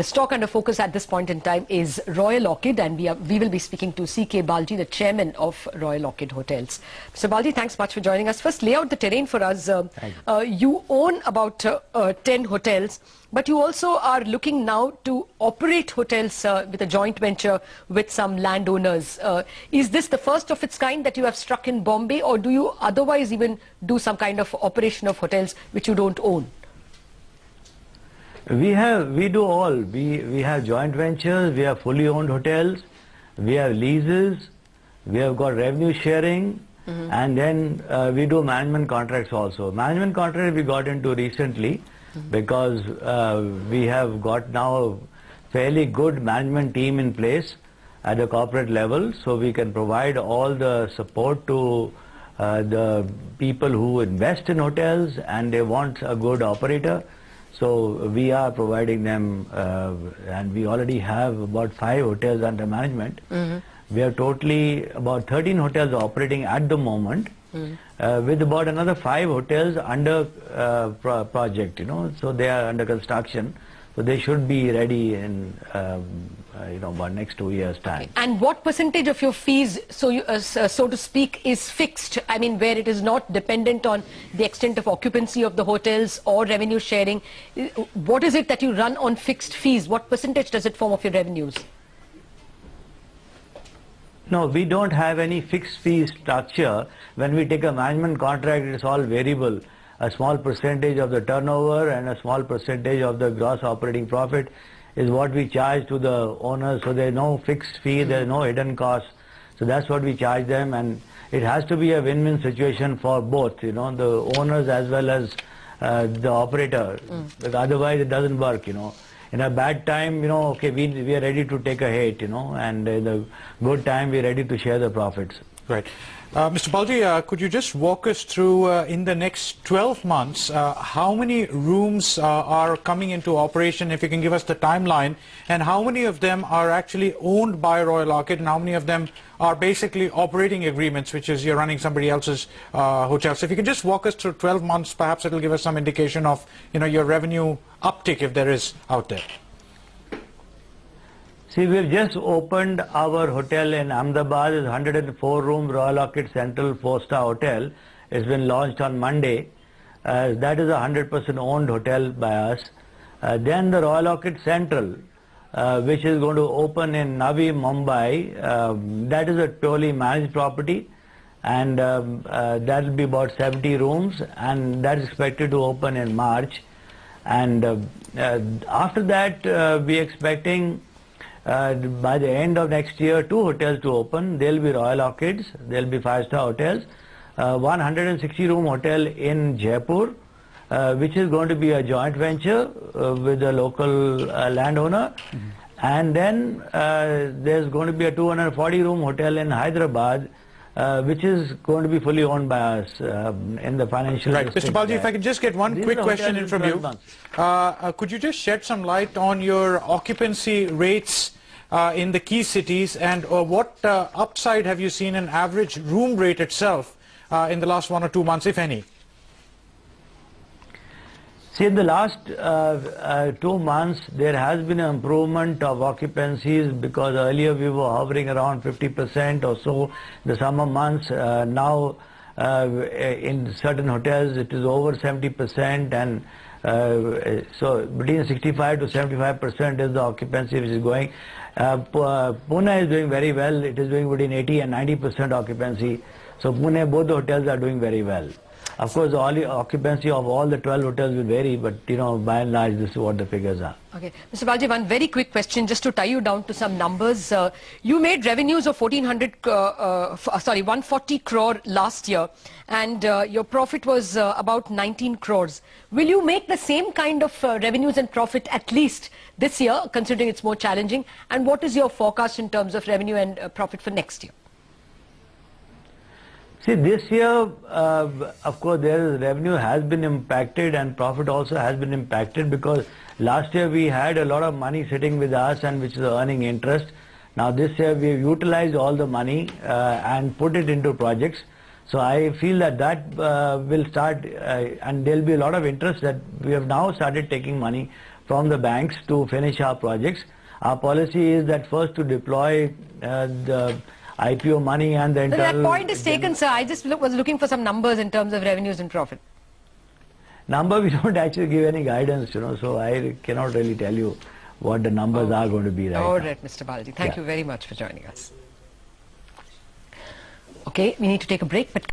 the stock under focus at this point in time is Royal Orchid, and we will be speaking to C.K. Balji, the chairman of Royal Orchid Hotels. Mr. Balji, thanks much for joining us. First, lay out the terrain for us. You own about 10 hotels, but you also are looking now to operate hotels with a joint venture with some landowners. Is this the first of its kind that you have struck in Bombay, or do you otherwise even do some kind of operation of hotels which you don't own? We do all. We have joint ventures, we have fully owned hotels, we have leases, we have got revenue sharing, and then we do management contracts also. Management contract we got into recently because we have got now a fairly good management team in place at the corporate level, so we can provide all the support to the people who invest in hotels and they want a good operator. So we are providing them, and we already have about 5 hotels under management. We have totally about 13 hotels operating at the moment, with about another 5 hotels under project, so they are under construction. So they should be ready in, about next 2 years' time. Okay. And what percentage of your fees, so to speak, is fixed? I mean, where it is not dependent on the extent of occupancy of the hotels or revenue sharing. What is it that you run on fixed fees? What percentage does it form of your revenues? No, we don't have any fixed fee structure. When we take a management contract, it's all variable. A small percentage of the turnover and a small percentage of the gross operating profit is what we charge to the owners. So there's no fixed fee, there's no hidden cost. So that's what we charge them, and it has to be a win-win situation for both, the owners as well as the operator. Because otherwise it doesn't work, In a bad time, okay, we are ready to take a hit, and in a good time we're ready to share the profits. Right. Mr. Balji, could you just walk us through, in the next 12 months, how many rooms are coming into operation, if you can give us the timeline, and how many of them are actually owned by Royal Orchid, and how many of them are basically operating agreements, which is you're running somebody else's hotel. So if you can just walk us through 12 months, perhaps it'll give us some indication of, your revenue uptick, if there is, out there. See, we've just opened our hotel in Ahmedabad. It's 104 room Royal Orchid Central 4-star hotel. It's been launched on Monday. That is a 100% owned hotel by us. Then the Royal Orchid Central, which is going to open in Navi, Mumbai. That is a purely managed property, and that will be about 70 rooms, and that is expected to open in March. And after that, we are expecting by the end of next year 2 hotels to open. They'll be Royal Orchids, they'll be 5-star hotels. 160 room hotel in Jaipur, which is going to be a joint venture with a local landowner. And then there's going to be a 240 room hotel in Hyderabad, which is going to be fully owned by us in the financial district. Mr. Balji, if I could just get one quick question in from you. Could you just shed some light on your occupancy rates in the key cities, and what upside have you seen in average room rate itself in the last 1 or 2 months, if any? See, in the last 2 months, there has been an improvement of occupancies, because earlier we were hovering around 50% or so the summer months. Now, in certain hotels, it is over 70%, and so between 65 to 75% is the occupancy which is going. Pune is doing very well. It is doing between 80 and 90% occupancy. So Pune, both the hotels are doing very well. Of course, the occupancy of all the 12 hotels will vary, but by and large, this is what the figures are. Okay, Mr. Balji, one very quick question, just to tie you down to some numbers. You made revenues of 140 crore last year, and your profit was about 19 crores. Will you make the same kind of revenues and profit at least this year, considering it's more challenging? And what is your forecast in terms of revenue and profit for next year? See, this year, of course, revenue has been impacted and profit also has been impacted, because last year we had a lot of money sitting with us and which is earning interest. Now this year we have utilized all the money and put it into projects. So I feel that will start, and there'll be a lot of interest that we have now started taking money from the banks to finish our projects. Our policy is that first to deploy the IPO money and the internal... That point is taken, sir. I just was looking for some numbers in terms of revenues and profit. Number, we don't actually give any guidance, so I cannot really tell you what the numbers are going to be right All now. right, Mr. Balaji. Thank you very much for joining us. Okay, we need to take a break, but...